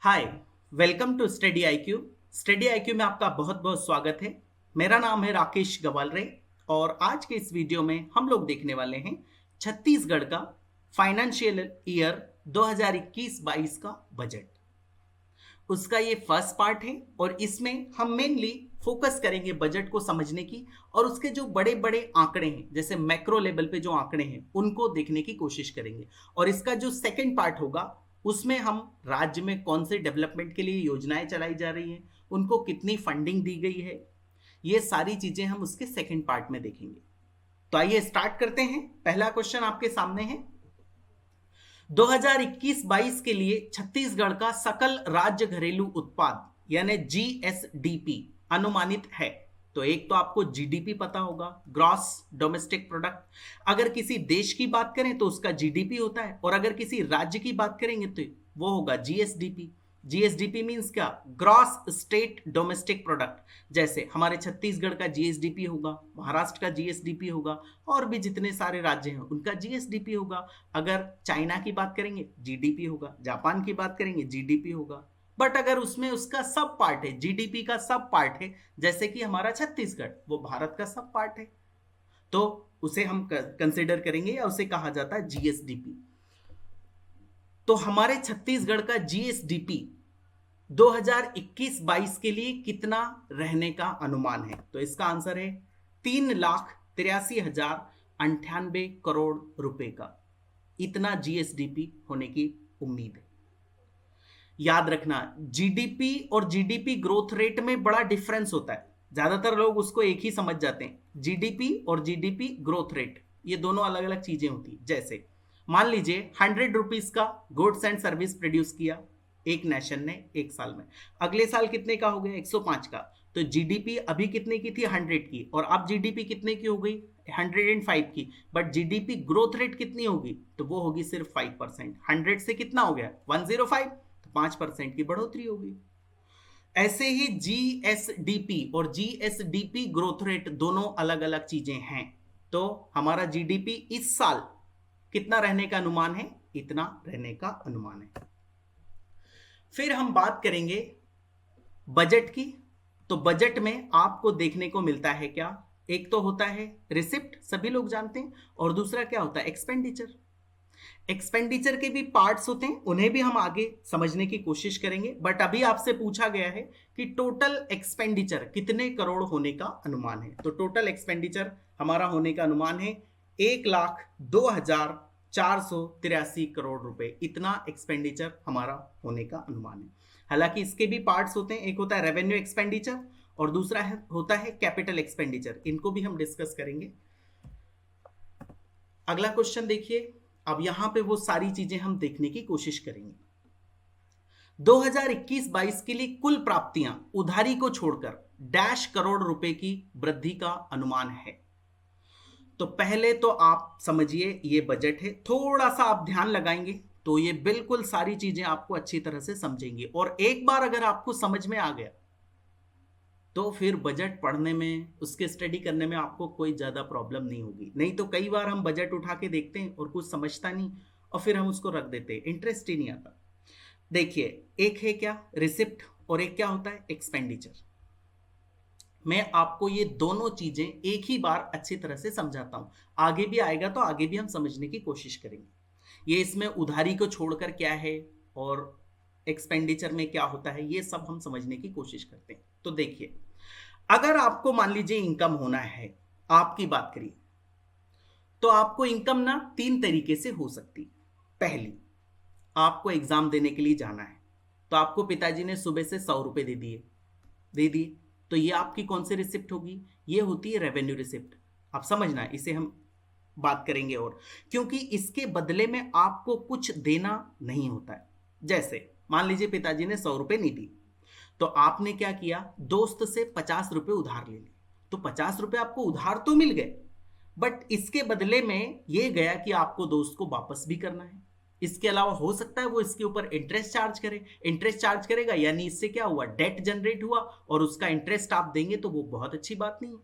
Hi. Welcome to study IQ. Study IQ में आपका बहुत बहुत स्वागत है। मेरा नाम है राकेश गवालरे और आज के इस वीडियो में हम लोग देखने वाले हैं छत्तीसगढ़ का फाइनेंशियल ईयर 2021-22 का बजट। उसका ये फर्स्ट पार्ट है और इसमें हम मेनली फोकस करेंगे बजट को समझने की और उसके जो बड़े बड़े आंकड़े हैं जैसे मैक्रो लेवल पे जो आंकड़े हैं उनको देखने की कोशिश करेंगे। और इसका जो सेकंड पार्ट होगा उसमें हम राज्य में कौन से डेवलपमेंट के लिए योजनाएं चलाई जा रही हैं, उनको कितनी फंडिंग दी गई है, ये सारी चीजें हम उसके सेकंड पार्ट में देखेंगे। तो आइए स्टार्ट करते हैं। पहला क्वेश्चन आपके सामने है, 2021-22 के लिए छत्तीसगढ़ का सकल राज्य घरेलू उत्पाद यानी जीएसडीपी अनुमानित है। तो एक तो आपको जीडीपी पता होगा, ग्रॉस डोमेस्टिक प्रोडक्ट। अगर किसी देश की बात करें तो उसका जीडीपी होता है और अगर किसी राज्य की बात करेंगे तो वो होगा जीएसडीपी। जीएसडीपी मींस क्या? Gross state domestic product. जैसे हमारे छत्तीसगढ़ का जीएसडीपी होगा, महाराष्ट्र का जीएसडीपी होगा और भी जितने सारे राज्य हैं उनका जीएसडीपी होगा। अगर चाइना की बात करेंगे जीडीपी होगा, जापान की बात करेंगे जीडीपी होगा। बट अगर उसमें उसका सब पार्ट है, जीडीपी का सब पार्ट है, जैसे कि हमारा छत्तीसगढ़, वो भारत का सब पार्ट है, तो उसे हम कंसिडर करेंगे या उसे कहा जाता है जीएसडीपी। तो हमारे छत्तीसगढ़ का जीएसडीपी 2021-22 के लिए कितना रहने का अनुमान है? तो इसका आंसर है 3,83,098 करोड़ रुपए का। इतना जीएसडीपी होने की उम्मीद है। याद रखना, जीडीपी और जीडीपी ग्रोथ रेट में बड़ा डिफरेंस होता है। ज्यादातर लोग उसको एक ही समझ जाते हैं, जीडीपी और जीडीपी ग्रोथ रेट, ये दोनों अलग अलग चीजें होती है। जैसे मान लीजिए 100 रुपीज का गुड्स एंड सर्विस प्रोड्यूस किया एक नेशन ने एक साल में, अगले साल कितने का हो गया? 105 का। तो जीडीपी अभी कितने की थी? 100 की, और अब जीडीपी कितने की हो गई? 105 की। बट जीडीपी ग्रोथ रेट कितनी होगी? तो वो होगी सिर्फ 5%। 100 से कितना हो गया? 105, तो 5% की बढ़ोतरी होगी। ऐसे ही जीएसडीपी और जीएसडीपी ग्रोथ रेट दोनों अलग अलग चीजें हैं। तो हमारा जीडीपी इस साल कितना रहने का अनुमान है? इतना रहने का अनुमान है। फिर हम बात करेंगे बजट की। तो बजट में आपको देखने को मिलता है क्या? एक तो होता है रिसिप्ट, सभी लोग जानते हैं, और दूसरा क्या होता है? एक्सपेंडिचर। एक्सपेंडिचर के भी पार्ट्स होते हैं, उन्हें भी हम आगे समझने की कोशिश करेंगे। बट अभी आपसे पूछा गया है कि टोटल एक्सपेंडिचर कितने करोड़ होने का अनुमान है। तो टोटल एक्सपेंडिचर हमारा होने का अनुमान है 1,02,483 करोड़ रुपए। इतना एक्सपेंडिचर हमारा होने का अनुमान है। हालांकि इसके भी पार्ट्स होते हैं, एक होता है रेवेन्यू एक्सपेंडिचर और दूसरा होता है कैपिटल एक्सपेंडिचर। इनको भी हम डिस्कस करेंगे। अगला क्वेश्चन देखिए। अब यहां पे वो सारी चीजें हम देखने की कोशिश करेंगे। 2021-22 के लिए कुल प्राप्तियां उधारी को छोड़कर डैश करोड़ रुपए की वृद्धि का अनुमान है। तो पहले तो आप समझिए ये बजट है, थोड़ा सा आप ध्यान लगाएंगे तो ये बिल्कुल सारी चीजें आपको अच्छी तरह से समझेंगे। और एक बार अगर आपको समझ में आ गया तो फिर बजट पढ़ने में, उसके स्टडी करने में आपको कोई ज़्यादा प्रॉब्लम नहीं होगी। नहीं तो कई बार हम बजट उठा के देखते हैं और कुछ समझता नहीं और फिर हम उसको रख देते हैं, इंटरेस्ट ही नहीं आता। देखिए, एक है क्या? रिसिप्ट, और एक क्या होता है? एक्सपेंडिचर। मैं आपको ये दोनों चीजें एक ही बार अच्छी तरह से समझाता हूं। आगे भी आएगा तो आगे भी हम समझने की कोशिश करेंगे। ये इसमें उधारी को छोड़कर क्या है और एक्सपेंडिचर में क्या होता है, ये सब हम समझने की कोशिश करते हैं। तो देखिए, अगर आपको मान लीजिए इनकम होना है, आपकी बात करिए, तो आपको इनकम ना 3 तरीके से हो सकती है। पहली, आपको एग्जाम देने के लिए जाना है, तो आपको पिताजी ने सुबह से 100 रुपए दे दिए, तो ये आपकी कौन सी रिसिप्ट होगी? ये होती है रेवेन्यू रिसिप्ट। आप समझना, इसे हम बात करेंगे। और क्योंकि इसके बदले में आपको कुछ देना नहीं होता है। जैसे मान लीजिए पिताजी ने 100 रुपए नहीं दी, तो आपने क्या किया? दोस्त से 50 रुपए उधार ले लिए। तो 50 रुपए आपको उधार तो मिल गए, बट इसके बदले में ये गया कि आपको दोस्त को वापस भी करना है। इसके अलावा हो सकता है वो इसके ऊपर इंटरेस्ट चार्ज करे। इंटरेस्ट चार्ज करेगा यानी इससे क्या हुआ? डेट जनरेट हुआ, और उसका इंटरेस्ट आप देंगे तो वो बहुत अच्छी बात नहीं है,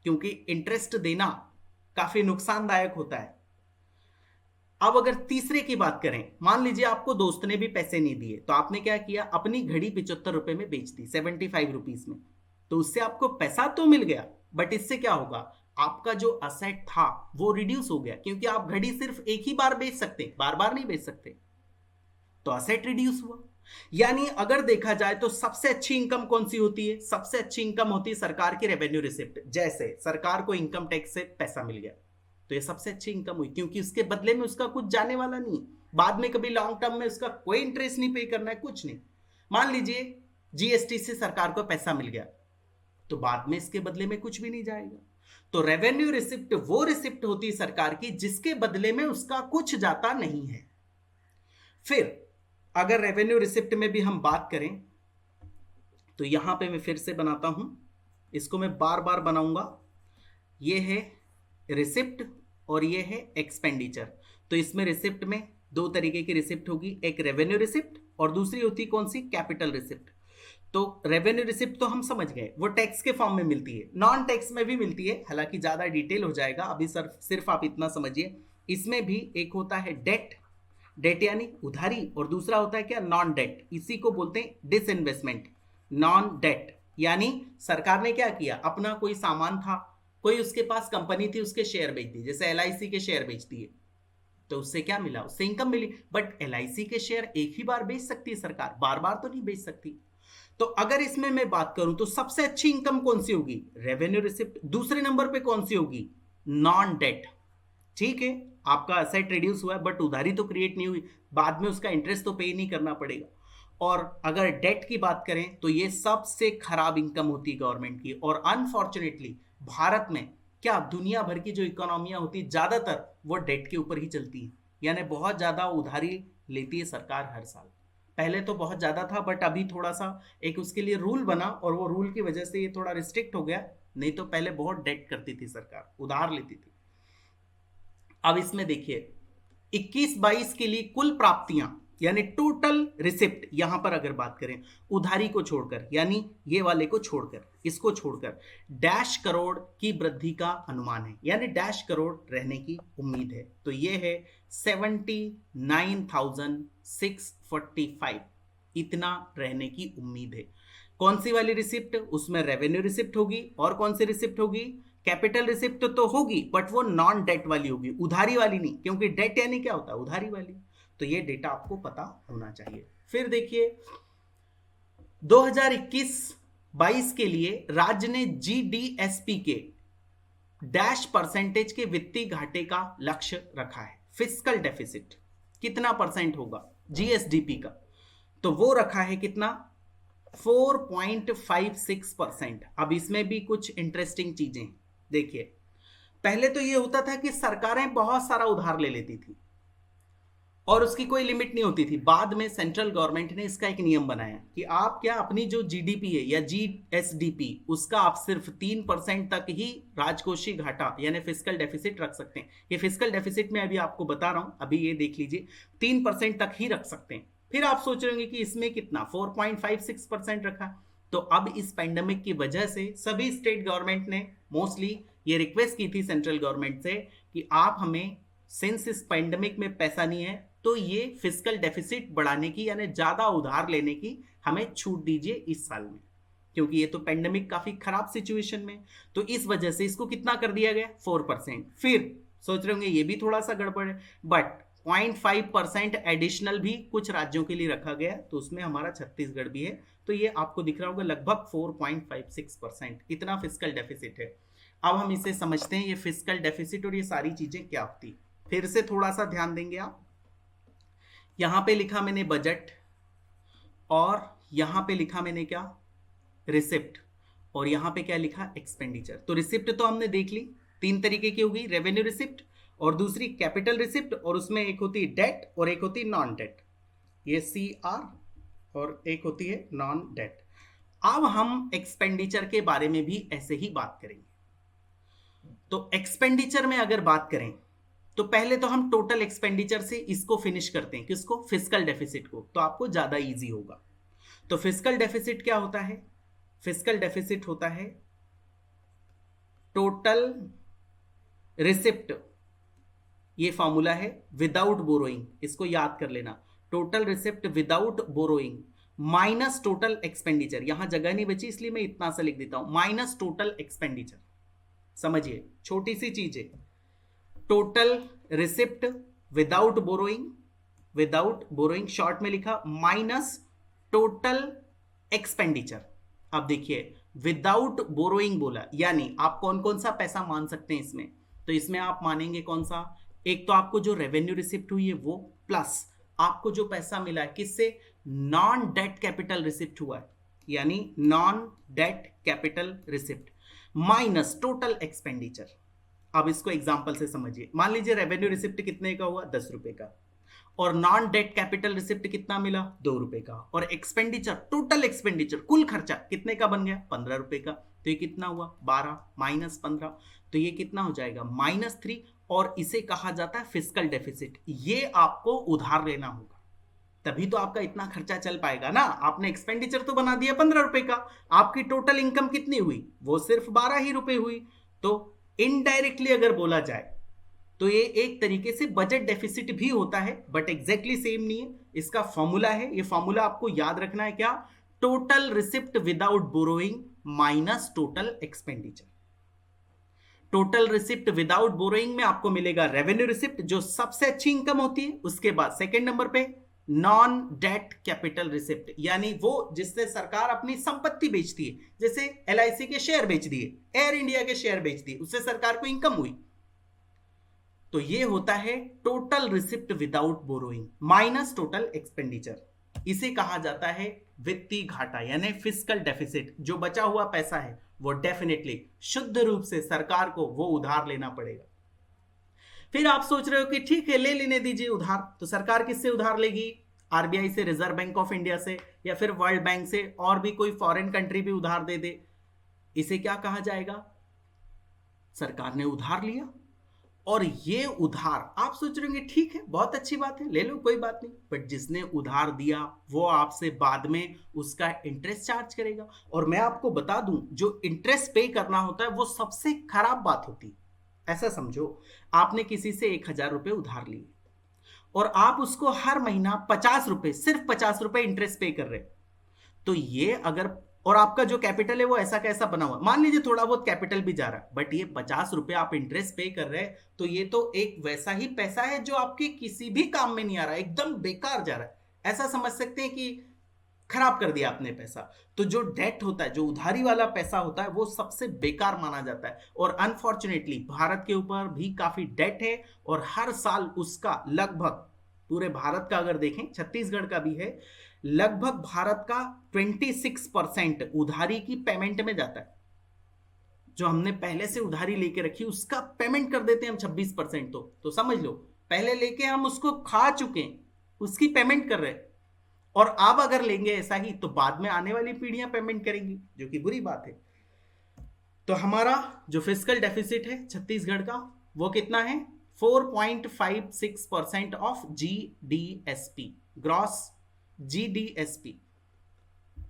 क्योंकि इंटरेस्ट देना काफी नुकसानदायक होता है। अब अगर तीसरे की बात करें, मान लीजिए आपको दोस्त ने भी पैसे नहीं दिए, तो आपने क्या किया, अपनी घड़ी 75 रुपए में बेच दी, 75 रुपीज में। तो उससे आपको पैसा तो मिल गया, बट इससे क्या होगा, आपका जो असेट था वो रिड्यूस हो गया, क्योंकि आप घड़ी सिर्फ एक ही बार बेच सकते, बार बार नहीं बेच सकते, तो असेट रिड्यूस हुआ। यानी अगर देखा जाए तो सबसे अच्छी इनकम कौन सी होती है, सबसे अच्छी इनकम होती है सरकार की रेवेन्यू रिसिप्ट। जैसे सरकार को इनकम टैक्स से पैसा मिल गया, तो ये सबसे अच्छी इनकम हुई, क्योंकि उसके बदले में उसका कुछ जाने वाला नहीं, बाद में कभी लॉन्ग टर्म में उसका कोई इंटरेस्ट नहीं पे करना है, कुछ नहीं। मान लीजिए जीएसटी से सरकार को पैसा मिल गया, तो बाद में इसके बदले में कुछ भी नहीं जाएगा। तो रेवेन्यू रिसिप्ट वो रिसिप्ट होती है सरकार की जिसके बदले में उसका कुछ जाता नहीं है। फिर अगर रेवेन्यू रिसिप्ट में भी हम बात करें, तो यहां पे मैं फिर से बनाता हूं, इसको मैं बार बार बनाऊंगा। ये है रिसिप्ट और ये है एक्सपेंडिचर। तो इसमें रिसिप्ट में दो तरीके की रिसिप्ट होगी, एक रेवेन्यू रिसिप्ट और दूसरी होती कौन सी, कैपिटल रिसिप्ट। तो रेवेन्यू रिसिप्ट तो हम समझ गए, वो टैक्स के फॉर्म में मिलती है, नॉन टैक्स में भी मिलती है, हालांकि ज्यादा डिटेल हो जाएगा, अभी सिर्फ आप इतना समझिए। इसमें भी एक होता है डेट, डेट यानी उधारी, और दूसरा होता है क्या, नॉन डेट, इसी को बोलते हैं डिसइन्वेस्टमेंट। नॉन डेट यानी सरकार ने क्या किया, अपना कोई सामान था, कोई उसके पास कंपनी थी, उसके शेयर बेच दिए, जैसे एलआईसी के शेयर बेच दिए, तो उससे क्या मिला, उससे इनकम मिली। बट एलआईसी के शेयर एक ही बार बेच सकती है सरकार, बार बार तो नहीं बेच सकती। तो अगर इसमें मैं बात करूं तो सबसे अच्छी इनकम कौन सी होगी, रेवेन्यू रिसिप्ट। दूसरे नंबर पे कौन सी होगी, नॉन डेट। ठीक है, आपका असेट रिड्यूस हुआ है, बट उधारी तो क्रिएट नहीं हुई, बाद में उसका इंटरेस्ट तो पे नहीं करना पड़ेगा। और अगर डेट की बात करें तो ये सबसे खराब इनकम होती है गवर्नमेंट की। और अनफॉर्चुनेटली भारत में क्या, दुनिया भर की जो इकोनॉमियां होती है ज्यादातर वो डेट के ऊपर ही चलती है, यानी बहुत ज्यादा उधारी लेती है सरकार हर साल। पहले तो बहुत ज्यादा था, बट अभी थोड़ा सा एक उसके लिए रूल बना, और वो रूल की वजह से ये थोड़ा रिस्ट्रिक्ट हो गया, नहीं तो पहले बहुत डेट करती थी सरकार, उधार लेती थी। अब इसमें देखिए 21-22 के लिए कुल प्राप्तियां यानी टोटल रिसिप्ट, यहां पर अगर बात करें उधारी को छोड़कर, यानी ये वाले को छोड़कर, इसको छोड़कर डैश करोड़ की वृद्धि का अनुमान है, यानी डैश करोड़ रहने की उम्मीद है। तो ये है 79,645, इतना रहने की उम्मीद है। कौन सी वाली रिसिप्ट, उसमें रेवेन्यू रिसिप्ट होगी, और कौन सी रिसिप्ट होगी, कैपिटल रिसिप्ट तो होगी, बट वो नॉन डेट वाली होगी, उधारी वाली नहीं, क्योंकि डेट यानी क्या होता है, उधारी वाली। तो ये डेटा आपको पता होना चाहिए। फिर देखिए 2021-22 के लिए राज्य ने जीडीएसपी के डैश परसेंटेज के वित्तीय घाटे का लक्ष्य रखा है। फिस्कल डेफिसिट कितना परसेंट होगा जीएसडीपी का, तो वो रखा है कितना, 4.56%। अब इसमें भी कुछ इंटरेस्टिंग चीजें देखिए। पहले तो ये होता था कि सरकारें बहुत सारा उधार ले लेती थी और उसकी कोई लिमिट नहीं होती थी। बाद में सेंट्रल गवर्नमेंट ने इसका एक नियम बनाया कि आप क्या, अपनी जो जीडीपी है या जीएसडीपी, उसका आप सिर्फ 3% तक ही राजकोषीय घाटा यानी फिस्कल डेफिसिट रख सकते हैं। ये फिस्कल डेफिसिट में अभी आपको बता रहा हूं, अभी ये देख लीजिए, 3% तक ही रख सकते हैं। फिर आप सोच रहे होंगे कि इसमें कितना, 4.56% रखा। तो अब इस पैंडेमिक की वजह से सभी स्टेट गवर्नमेंट ने मोस्टली ये रिक्वेस्ट की थी सेंट्रल गवर्नमेंट से कि आप हमें, सिंस इस पैंडेमिक में पैसा नहीं है, तो ये फिस्कल डेफिसिट बढ़ाने की यानी ज्यादा उधार लेने की हमें छूट दीजिए इस साल में, क्योंकि ये तो पैंडेमिक काफी खराब सिचुएशन में। तो इस वजह से इसको कितना कर दिया गया, 4%। फिर सोच रहे होंगे ये भी थोड़ा सा गड़बड़ है, बट 0.5% एडिशनल भी कुछ राज्यों के लिए रखा गया, तो उसमें हमारा छत्तीसगढ़ भी है। तो ये आपको दिख रहा होगा लगभग 4.56%, इतना फिस्कल डेफिसिट है। अब हम इसे समझते हैं, ये फिस्कल डेफिसिट और ये सारी चीजें क्या होती। फिर से थोड़ा सा ध्यान देंगे आप, यहां पे लिखा मैंने बजट, और यहां पे लिखा मैंने क्या, रिसिप्ट, और यहां पे क्या लिखा, एक्सपेंडिचर। तो रिसिप्ट तो हमने देख ली, 3 तरीके की होगी, रेवेन्यू रिसिप्ट और दूसरी कैपिटल रिसिप्ट, और उसमें एक होती है डेट और एक होती है नॉन डेट, ये CR, और एक होती है नॉन डेट। अब हम एक्सपेंडिचर के बारे में भी ऐसे ही बात करेंगे। तो एक्सपेंडिचर में अगर बात करें तो पहले तो हम टोटल एक्सपेंडिचर से इसको फिनिश करते हैं, किसको, फिस्कल डेफिसिट को, तो आपको ज्यादा इजी होगा। तो फिस्कल डेफिसिट क्या होता है, फिस्कल डेफिसिट होता है टोटल रिसिप्ट ये फॉर्मूला है विदाउट बोरोइंग, इसको याद कर लेना। Total receipt without borrowing minus total expenditure, यहां जगह नहीं बची इसलिए मैं इतना सा लिख देता हूं, माइनस टोटल एक्सपेंडिचर। समझिए छोटी सी चीज है, total receipt without borrowing, without borrowing short में लिखा, माइनस टोटल एक्सपेंडिचर। अब देखिए विदाउट बोरोइंग बोला, यानी आप कौन कौन सा पैसा मान सकते हैं इसमें, तो इसमें आप मानेंगे कौन सा, एक तो आपको जो रेवेन्यू रिसिप्ट हुई है वो, प्लस आपको जो पैसा मिला है किससे, नॉन डेट कैपिटल रिसिप्ट हुआ है, यानी non debt capital receipt minus total expenditure. अब इसको एग्जांपल से समझिए, मान लीजिए रेवेन्यू रिसिप्ट कितने का हुआ, 10 रुपए का, और नॉन डेट कैपिटल रिसिप्ट कितना मिला, 2 रुपए का, और एक्सपेंडिचर टोटल एक्सपेंडिचर कुल खर्चा कितने का बन गया, 15 रुपए का, तो ये कितना हुआ 12 माइनस 15, तो ये कितना हो जाएगा -3, और इसे कहा जाता है फिस्कल डेफिसिट। ये आपको उधार लेना होगा, तभी तो आपका इतना खर्चा चल पाएगा ना। आपने एक्सपेंडिचर तो बना दिया 15 रुपए का, आपकी टोटल इनकम कितनी हुई, वो सिर्फ 12 ही रुपए हुई। तो इनडायरेक्टली अगर बोला जाए तो ये एक तरीके से बजट डेफिसिट भी होता है, बट एग्जैक्टली सेम नहीं है। इसका फॉर्मूला है, ये फॉर्मूला आपको याद रखना है, क्या, total receipt without borrowing minus total expenditure. Total receipt without borrowing में आपको मिलेगा रेवेन्यू रिसिप्ट, जो सबसे अच्छी इनकम होती है, उसके बाद सेकेंड नंबर पे नॉन डेट कैपिटल रिसिप्ट, यानी वो जिससे सरकार अपनी संपत्ति बेचती है, जैसे LIC के शेयर बेच दिए, एयर इंडिया के शेयर बेच दिए, उससे सरकार को इनकम हुई, तो ये होता है total receipt without borrowing minus total expenditure. इसे कहा जाता है वित्तीय घाटा, यानी फिस्कल डेफिसिट। जो बचा हुआ पैसा है वो डेफिनेटली शुद्ध रूप से सरकार को वो उधार लेना पड़ेगा। फिर आप सोच रहे हो कि ठीक है ले लेने दीजिए उधार, तो सरकार किससे उधार लेगी, RBI से, रिजर्व बैंक ऑफ इंडिया से, या फिर वर्ल्ड बैंक से, और भी कोई फॉरेन कंट्री भी उधार दे दे। इसे क्या कहा जाएगा, सरकार ने उधार लिया, और ये उधार आप सोच रहे होंगे ठीक है बहुत अच्छी बात है, ले लो कोई बात नहीं, बट जिसने उधार दिया वो आपसे बाद में उसका इंटरेस्ट चार्ज करेगा। और मैं आपको बता दूं, जो इंटरेस्ट पे करना होता है वो सबसे खराब बात होती है। ऐसा समझो, आपने किसी से 1000 रुपए उधार लिए और आप उसको हर महीना 50 रुपए, सिर्फ 50 रुपए इंटरेस्ट पे कर रहे, तो ये अगर, और आपका जो कैपिटल है वो ऐसा कैसा बना हुआ, मान लीजिए थोड़ा बहुत कैपिटल भी जा रहा है, बट ये 50 रुपए आप इंटरेस्ट पे कर रहे हैं, तो ये तो एक वैसा ही पैसा है जो आपके किसी भी काम में नहीं आ रहा है, एकदम बेकार जा रहा है। ऐसा समझ सकते हैं कि खराब कर दिया आपने पैसा। तो जो डेट होता है, जो उधारी वाला पैसा होता है, वो सबसे बेकार माना जाता है। और अनफॉर्चुनेटली भारत के ऊपर भी काफी डेट है, और हर साल उसका लगभग, पूरे भारत का अगर देखें, छत्तीसगढ़ का भी है, लगभग भारत का 26% उधारी की पेमेंट में जाता है। जो हमने पहले से उधारी लेके रखी उसका पेमेंट कर देते हैं हम 26%, तो समझ लो पहले लेके हम उसको खा चुके हैं, उसकी पेमेंट कर रहे हैं, और अब अगर लेंगे ऐसा ही तो बाद में आने वाली पीढ़ियां पेमेंट करेंगी, जो कि बुरी बात है। तो हमारा जो फिस्कल डेफिसिट है छत्तीसगढ़ का, वो कितना है, 4.56% of GDSP, gross GDSP।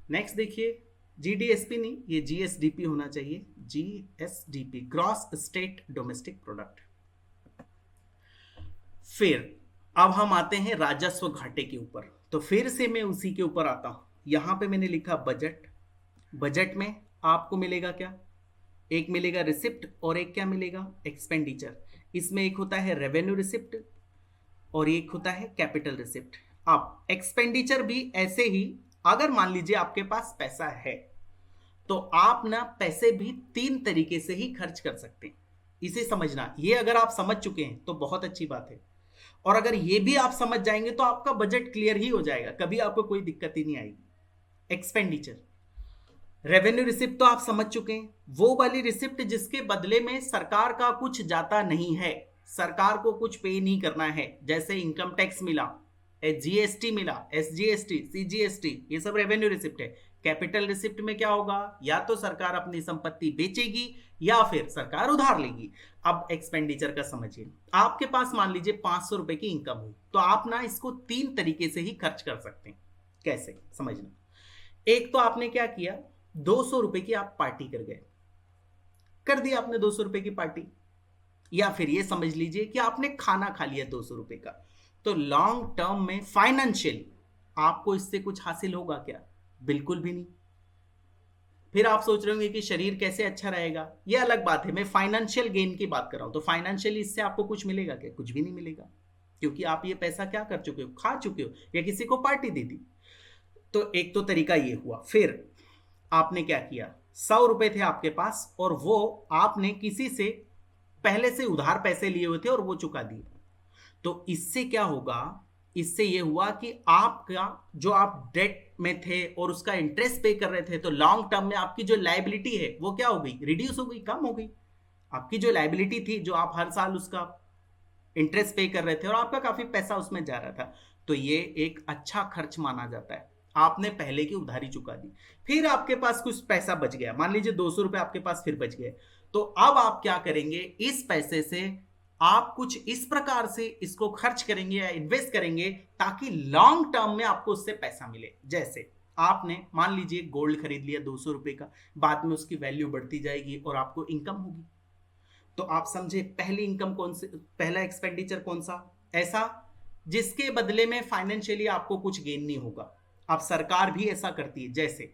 Next देखिए, GDSP नहीं, ये GSDP होना चाहिए, GSDP, gross state domestic product. फिर अब हम आते हैं राजस्व घाटे के ऊपर, तो फिर से मैं उसी के ऊपर आता हूं। यहां पे मैंने लिखा बजट। बजट में आपको मिलेगा क्या, एक मिलेगा रिसिप्ट और एक क्या मिलेगा, एक्सपेंडिचर। इसमें एक होता है रेवेन्यू रिसिप्ट और एक होता है कैपिटल रिसिप्ट। अब एक्सपेंडिचर भी ऐसे ही, अगर मान लीजिए आपके पास पैसा है तो आप ना पैसे भी 3 तरीके से ही खर्च कर सकते हैं, इसे समझना। ये अगर आप समझ चुके हैं तो बहुत अच्छी बात है, और अगर ये भी आप समझ जाएंगे तो आपका बजट क्लियर ही हो जाएगा, कभी आपको कोई दिक्कत ही नहीं आएगी। एक्सपेंडिचर, रेवेन्यू रिसिप्ट तो आप समझ चुके हैं, वो वाली रिसिप्ट जिसके बदले में सरकार का कुछ जाता नहीं है, सरकार को कुछ पे नहीं करना है, जैसे इनकम टैक्स मिला, GST मिला, SGST, CGST, ये सब रेवेन्यू रिसिप्ट है। कैपिटल रिसिप्ट में क्या होगा, या तो सरकार अपनी संपत्ति बेचेगी या फिर सरकार उधार लेगी। अब एक्सपेंडिचर का समझिए, आपके पास मान लीजिए 500 रुपए की इनकम हुई, तो आप ना इसको 3 तरीके से ही खर्च कर सकते हैं। कैसे समझना, एक तो आपने क्या किया, 200 रुपए की आप पार्टी कर गए, कर दी आपने 200 रुपए की पार्टी, या फिर ये समझ लीजिए कि आपने खाना खा लिया 200 रुपए का। तो लॉन्ग टर्म में फाइनेंशियल आपको इससे कुछ हासिल होगा क्या? बिल्कुल भी नहीं। फिर आप सोच रहे होंगे कि शरीर कैसे अच्छा रहेगा, ये अलग बात है। मैं फाइनेंशियल गेन की बात कर रहा हूं। तो फाइनेंशियली इससे आपको कुछ मिलेगा क्या? कुछ भी नहीं मिलेगा, क्योंकि आप ये पैसा क्या कर चुके हो? खा चुके हो या किसी को पार्टी दे दी। तो एक तो तरीका ये हुआ। फिर आपने क्या किया, 100 रुपए थे आपके पास और वो आपने किसी से पहले से उधार पैसे लिए हुए थे और वो चुका दिए। तो इससे क्या होगा? इससे ये हुआ कि आपका जो आप डेट में थे और उसका इंटरेस्ट पे कर रहे थे, तो लॉन्ग टर्म में आपकी जो लायबिलिटी है वो क्या हो गई? रिड्यूस हो गई, कम हो गई। आपकी जो लायबिलिटी थी, जो आप हर साल उसका इंटरेस्ट पे कर रहे थे और आपका काफी पैसा उसमें जा रहा था, तो ये एक अच्छा खर्च माना जाता है। आपने पहले की उधारी चुका दी, फिर आपके पास कुछ पैसा बच गया, मान लीजिए 200 रुपए आपके पास फिर बच गए। तो अब आप क्या करेंगे? इस पैसे से आप कुछ इस प्रकार से इसको खर्च करेंगे या इन्वेस्ट करेंगे ताकि लॉन्ग टर्म में आपको उससे पैसा मिले। जैसे आपने मान लीजिए गोल्ड खरीद लिया 200 रुपए का, बाद में उसकी वैल्यू बढ़ती जाएगी और आपको इनकम होगी। तो आप समझे पहली इनकम कौन से, पहला एक्सपेंडिचर कौन सा? ऐसा जिसके बदले में फाइनेंशियली आपको कुछ गेन नहीं होगा। अब सरकार भी ऐसा करती है। जैसे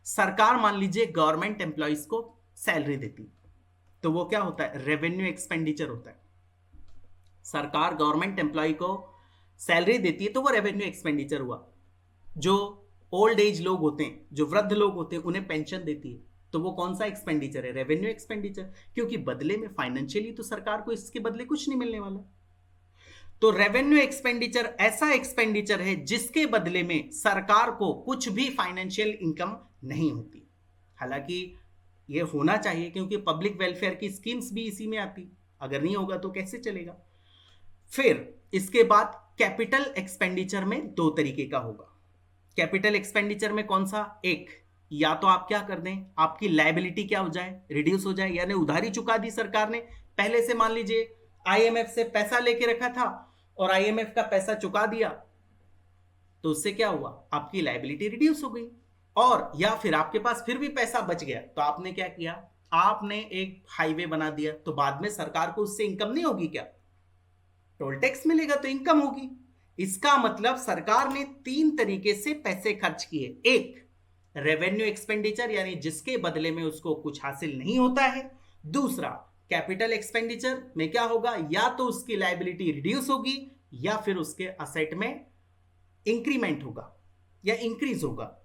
सरकार मान लीजिए गवर्नमेंट एम्प्लॉइज को सैलरी देती है, तो वो क्या होता है? रेवेन्यू एक्सपेंडिचर होता है। सरकार गवर्नमेंट एम्प्लॉय को सैलरी देती है तो वो रेवेन्यू एक्सपेंडिचर हुआ। जो ओल्ड एज लोग होते हैं, जो वृद्ध लोग होते हैं, उन्हें पेंशन देती है, तो वो कौन सा एक्सपेंडिचर है? Revenue expenditure. क्योंकि बदले में फाइनेंशियली तो सरकार को इसके बदले कुछ नहीं मिलने वाला। तो रेवेन्यू एक्सपेंडिचर ऐसा एक्सपेंडिचर है जिसके बदले में सरकार को कुछ भी फाइनेंशियल इनकम नहीं होती। हालांकि ये होना चाहिए, क्योंकि पब्लिक वेलफेयर की स्कीम्स भी इसी में आती। अगर नहीं होगा तो कैसे चलेगा? फिर इसके बाद कैपिटल एक्सपेंडिचर में दो तरीके का होगा। कैपिटल एक्सपेंडिचर में कौन सा? एक, या तो आप क्या कर दें, आपकी लायबिलिटी क्या हो जाए? रिड्यूस हो जाए, यानी उधारी चुका दी सरकार ने पहले से। मान लीजिए आईएमएफ से पैसा लेके रखा था और आईएमएफ का पैसा चुका दिया, तो उससे क्या हुआ? आपकी लायबिलिटी रिड्यूस हो गई। और या फिर आपके पास फिर भी पैसा बच गया, तो आपने क्या किया? आपने एक हाईवे बना दिया, तो बाद में सरकार को उससे इनकम नहीं होगी क्या? टोल टैक्स मिलेगा तो इनकम होगी। इसका मतलब सरकार ने तीन तरीके से पैसे खर्च किए। एक, रेवेन्यू एक्सपेंडिचर, यानी जिसके बदले में उसको कुछ हासिल नहीं होता है। दूसरा, कैपिटल एक्सपेंडिचर में क्या होगा? या तो उसकी लायबिलिटी रिड्यूस होगी या फिर उसके असेट में इंक्रीमेंट होगा या इंक्रीज होगा।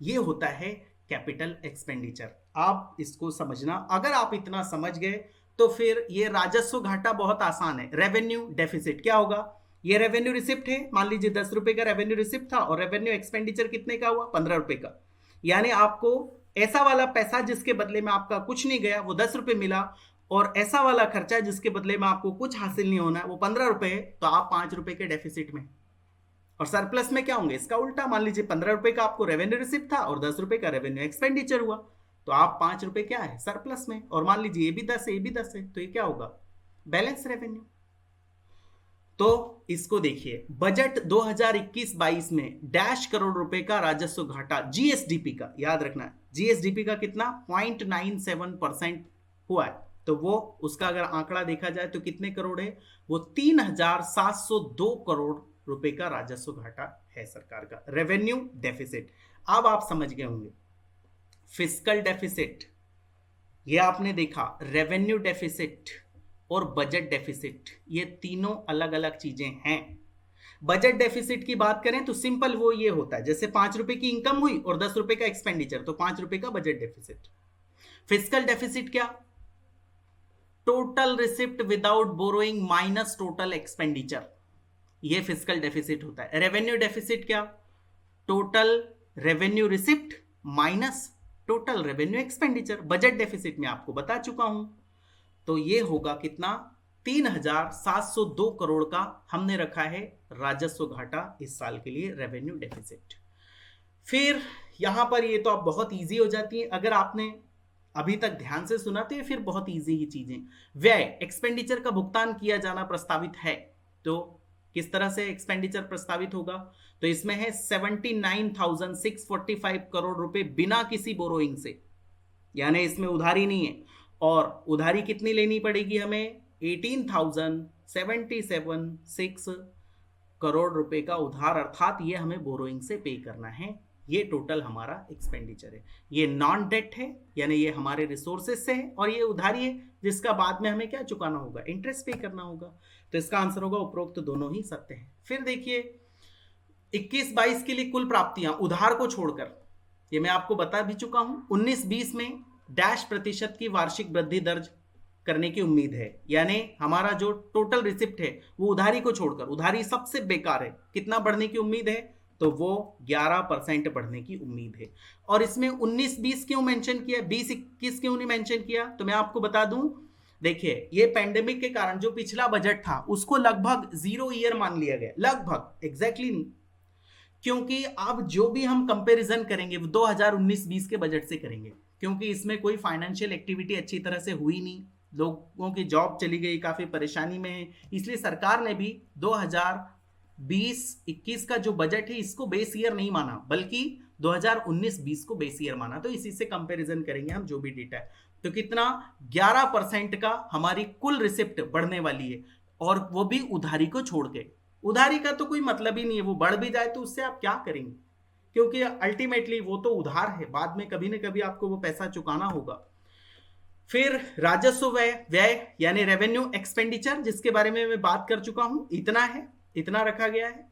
यह होता है कैपिटल एक्सपेंडिचर। आप इसको समझना। अगर आप इतना समझ गए तो फिर ये राजस्व घाटा बहुत आसान है। रेवेन्यू डेफिसिट क्या होगा? ये रेवेन्यू रिसिप्ट है, मान लीजिए 10 रुपए का रेवेन्यू रिसिप्ट था और रेवेन्यू एक्सपेंडिचर कितने का हुआ? 15 रुपए का। यानी आपको ऐसा वाला पैसा जिसके बदले में आपका कुछ नहीं गया वो 10 रुपए मिला, और ऐसा वाला खर्चा जिसके बदले में आपको कुछ हासिल नहीं होना है वो 15 रुपए है, तो आप 5 रुपए के डेफिसिट में। और सरप्लस में क्या होंगे? इसका उल्टा, मान लीजिए 15 रुपए का आपको रेवेन्यू रिसिप्ट था और 10 रुपए का रेवेन्यू एक्सपेंडिचर हुआ, तो आप 5 रुपए क्या है? सरप्लस में। और मान लीजिए ये भी 10 है, ये भी 10 है, तो ये क्या होगा? Balance revenue. तो इसको देखिए, बजट 2021-22 में डैश करोड़ रुपए का राजस्व घाटा जीएसडीपी का, याद रखना जीएसडीपी का कितना? 0.97% हुआ है। तो वो उसका अगर आंकड़ा देखा जाए तो कितने करोड़ है? वो 3,702 करोड़ रुपए का राजस्व घाटा है सरकार का। रेवेन्यू डेफिसिट अब आप समझ गए होंगे। फिस्कल डेफिसिट ये आपने देखा, रेवेन्यू डेफिसिट और बजट डेफिसिट, ये तीनों अलग अलग चीजें हैं। बजट डेफिसिट की बात करें तो सिंपल वो ये होता है, जैसे 5 रुपए की इनकम हुई और 10 रुपए का एक्सपेंडिचर, तो 5 रुपए का बजट डेफिसिट। फिस्कल डेफिसिट क्या? Total receipt without borrowing minus total expenditure, ये फिस्कल डेफिसिट होता है। रेवेन्यू डेफिसिट क्या? Total revenue receipt minus total revenue expenditure. Budget deficit में आपको बता चुका हूं, तो ये होगा कितना? 3,702 करोड़ का हमने रखा है राजस्व घाटा इस साल के लिए, रेवेन्यू डेफिसिट। फिर यहां पर ये तो अब बहुत इजी हो जाती है, अगर आपने अभी तक ध्यान से सुना तो ये फिर बहुत इजी ही चीजें। व्यय, एक्सपेंडिचर का भुगतान किया जाना प्रस्तावित है, तो किस तरह से एक्सपेंडिचर प्रस्तावित होगा? तो इसमें है 79,645 करोड़ रुपए बिना किसी बोरोइंग से, यानी इसमें उधारी नहीं है। और उधारी कितनी लेनी पड़ेगी हमें? 18,077.6 करोड़ रुपए का उधार, अर्थात ये हमें बोरोइंग से पे करना है। ये टोटल हमारा एक्सपेंडिचर है। ये नॉन डेट है, यानी ये हमारे रिसोर्सेज से है, और ये उधारी है जिसका बाद में हमें क्या चुकाना होगा, इंटरेस्ट पे करना होगा। तो इसका आंसर होगा उपरोक्त दोनों ही सत्य है। फिर देखिए 21-22 के लिए कुल प्राप्तियां उधार को छोड़कर, ये मैं आपको बता भी चुका हूं, 19-20 में डैश प्रतिशत की वार्षिक वृद्धि दर्ज करने की उम्मीद है। यानी हमारा जो टोटल रिसिप्ट है वो उधारी को छोड़कर, उधारी सबसे बेकार है, कितना बढ़ने की उम्मीद है, तो वो 11% बढ़ने की उम्मीद है। और इसमें 19-20 क्यों मेंशन किया, 20-21 क्यों नहीं मेंशन किया, तो मैं आपको बता दूं, देखिए ये पेंडेमिक के कारण जो पिछला बजट था उसको लगभग 0 ईयर मान लिया गया, लगभग, एग्जैक्टली नहीं, क्योंकि अब जो भी हम कंपैरिजन करेंगे वो 2019-20 के बजट से करेंगे, क्योंकि इसमें कोई फाइनेंशियल एक्टिविटी अच्छी तरह से हुई नहीं, लोगों की जॉब चली गई, काफी परेशानी में है, इसलिए सरकार ने भी 2020-21 का जो बजट है इसको बेस ईयर नहीं माना, बल्कि 2019-20 को बेस ईयर माना। तो इसी से कंपैरिजन करेंगे हम जो भी डेटा है, तो कितना 11% का हमारी कुल रिसिप्ट बढ़ने वाली है, और वो भी उधारी को छोड़ के। उधारी का तो कोई मतलब ही नहीं है, वो बढ़ भी जाए तो उससे आप क्या करेंगे, क्योंकि अल्टीमेटली वो तो उधार है, बाद में कभी ना कभी आपको वो पैसा चुकाना होगा। फिर राजस्व व्यय यानी रेवेन्यू एक्सपेंडिचर, जिसके बारे में मैं बात कर चुका हूं, इतना है, इतना रखा गया है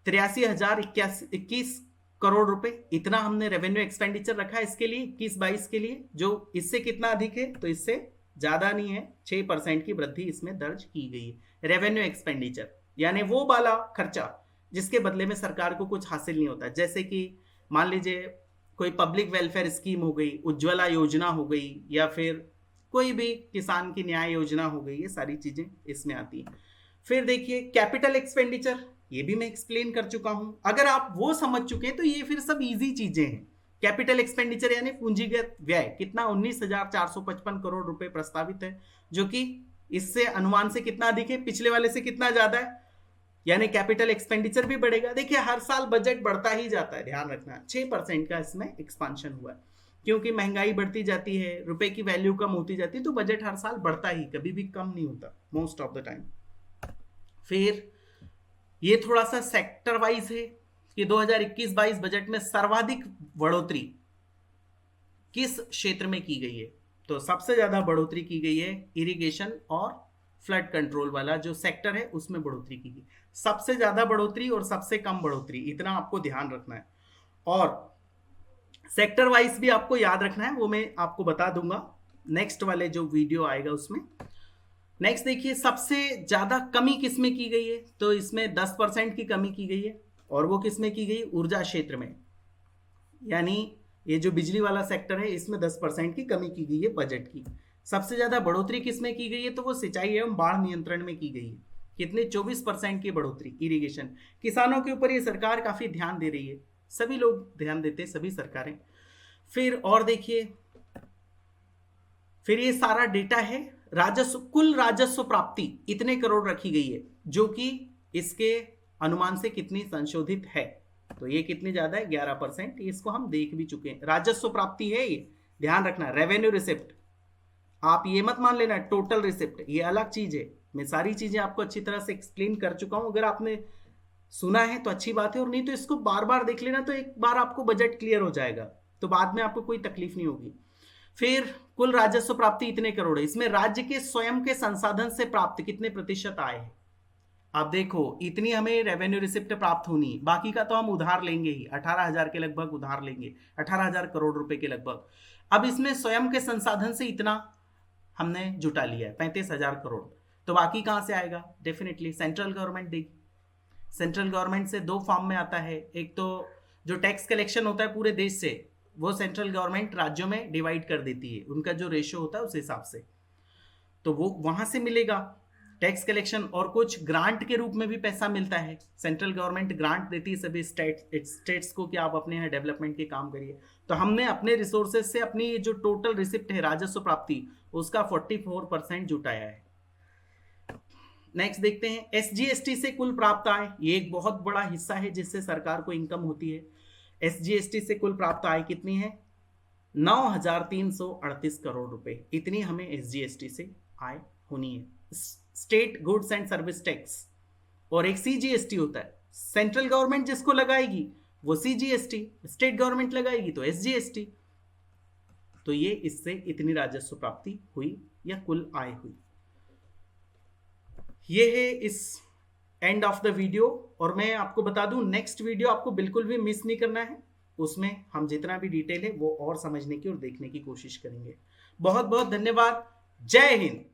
83,021 करोड़ रुपए, इतना हमने रेवेन्यू एक्सपेंडिचर रखा है इसके लिए 21-22 के लिए, जो इससे कितना अधिक है, तो इससे ज्यादा नहीं है, 6% की वृद्धि इसमें दर्ज की गई है। रेवेन्यू एक्सपेंडिचर यानी वो वाला खर्चा जिसके बदले में सरकार को कुछ हासिल नहीं होता, जैसे कि मान लीजिए कोई पब्लिक वेलफेयर स्कीम हो गई, उज्ज्वला योजना हो गई, या फिर कोई भी किसान की न्याय योजना हो गई, ये सारी चीजें इसमें आती हैं। फिर देखिए कैपिटल एक्सपेंडिचर, ये भी मैं एक्सप्लेन कर चुका हूं, अगर आप वो समझ चुके तो ये फिर सब इजी चीजें हैं। कैपिटल एक्सपेंडिचर यानी पूंजीगत व्यय, कितना 19,455 करोड़ रुपए प्रस्तावित है, जो कि इससे अनुमान से कितना अधिक है, पिछले वाले से कितना ज्यादा है, यानी कैपिटल एक्सपेंडिचर भी बढ़ेगा। देखिए हर साल बजट बढ़ता ही जाता है, ध्यान रखना, 6% का इसमें एक्सपांशन हुआ है, क्योंकि महंगाई बढ़ती जाती है, रुपए की वैल्यू कम होती जाती है, तो बजट हर साल बढ़ता ही, कभी भी कम नहीं होता, मोस्ट ऑफ द टाइम। फिर ये थोड़ा सा सेक्टर वाइज है कि 2021-22 बजट में सर्वाधिक बढ़ोतरी किस क्षेत्र में की गई है, तो सबसे ज्यादा बढ़ोतरी की गई है इरिगेशन और फ्लड कंट्रोल वाला जो सेक्टर है उसमें बढ़ोतरी की गई, सबसे ज्यादा बढ़ोतरी और सबसे कम बढ़ोतरी, इतना आपको ध्यान रखना है। और सेक्टर वाइज भी आपको याद रखना है, वो मैं आपको बता दूंगा नेक्स्ट वाले जो वीडियो आएगा उसमें। नेक्स्ट देखिए सबसे ज्यादा कमी किसमें की गई है, तो इसमें 10% की कमी की गई है, और वो किसमें की गई, ऊर्जा क्षेत्र में, यानी ये जो बिजली वाला सेक्टर है इसमें 10% की कमी की गई है बजट की। सबसे ज्यादा बढ़ोतरी किसमें की गई है, तो वो सिंचाई एवं बाढ़ नियंत्रण में की गई है, कितने 24% की बढ़ोतरी। इरिगेशन, किसानों के ऊपर ये सरकार काफी ध्यान दे रही है, सभी लोग ध्यान देते हैं, सभी सरकारें। फिर और देखिए, फिर ये सारा डेटा है, राजस्व, कुल राजस्व प्राप्ति इतने करोड़ रखी गई है, जो कि इसके अनुमान से कितनी संशोधित है, तो ये कितनी ज्यादा है, 11%, इसको हम देख भी चुके हैं। राजस्व प्राप्ति है ये, ध्यान रखना, रेवेन्यू रिसिप्ट, आप ये मत मान लेना टोटल रिसिप्ट, ये अलग चीज है। मैं सारी चीजें आपको अच्छी तरह से एक्सप्लेन कर चुका हूं, अगर आपने सुना है तो अच्छी बात है, और नहीं तो इसको बार बार देख लेना, तो एक बार आपको बजट क्लियर हो जाएगा, तो बाद में आपको कोई तकलीफ नहीं होगी। फिर कुल राजस्व प्राप्ति इतने करोड़ है, इसमें राज्य के स्वयं के संसाधन से प्राप्त कितने प्रतिशत आए हैं। अब देखो इतनी हमें रेवेन्यू रिसिप्ट प्राप्त होनी, बाकी का तो हम उधार लेंगे ही, 18,000 के लगभग उधार लेंगे, 18,000 करोड़ रुपए के लगभग। अब इसमें स्वयं के संसाधन से इतना हमने जुटा लिया है 35,000 करोड़, तो बाकी कहां से आएगा, डेफिनेटली सेंट्रल गवर्नमेंट देगी। सेंट्रल गवर्नमेंट से दो फॉर्म में आता है, एक तो जो टैक्स कलेक्शन होता है पूरे देश से, वो सेंट्रल गवर्नमेंट राज्यों में डिवाइड कर देती है, उनका जो रेशियो होता है उस हिसाब से, तो वो वहां से मिलेगा टैक्स कलेक्शन। और कुछ ग्रांट के रूप में भी पैसा मिलता है, सेंट्रल गवर्नमेंट ग्रांट देती है सभी स्टेट्स को कि आप अपने यहाँ डेवलपमेंट के काम करिए। तो हमने अपने रिसोर्सेज से अपनी जो टोटल रिसिप्ट है राजस्व प्राप्ति, उसका 44% जुटाया है। नेक्स्ट देखते हैं एसजीएसटी से कुल प्राप्त आय, ये एक बहुत बड़ा हिस्सा है जिससे सरकार को इनकम होती है। एसजीएसटी से कुल प्राप्त आय कितनी है, 9,338 करोड़ रुपए, इतनी हमें एसजीएसटी से आय होनी है, state goods and service tax. और एक सीजीएसटी होता है, सेंट्रल गवर्नमेंट जिसको लगाएगी वो सीजीएसटी, स्टेट गवर्नमेंट लगाएगी तो एसजीएसटी। तो ये इससे इतनी राजस्व प्राप्ति हुई या कुल आय हुई। ये है इस एंड ऑफ द वीडियो। और मैं आपको बता दूं, नेक्स्ट वीडियो आपको बिल्कुल भी मिस नहीं करना है, उसमें हम जितना भी डिटेल है वो और समझने की और देखने की कोशिश करेंगे। बहुत बहुत धन्यवाद। जय हिंद।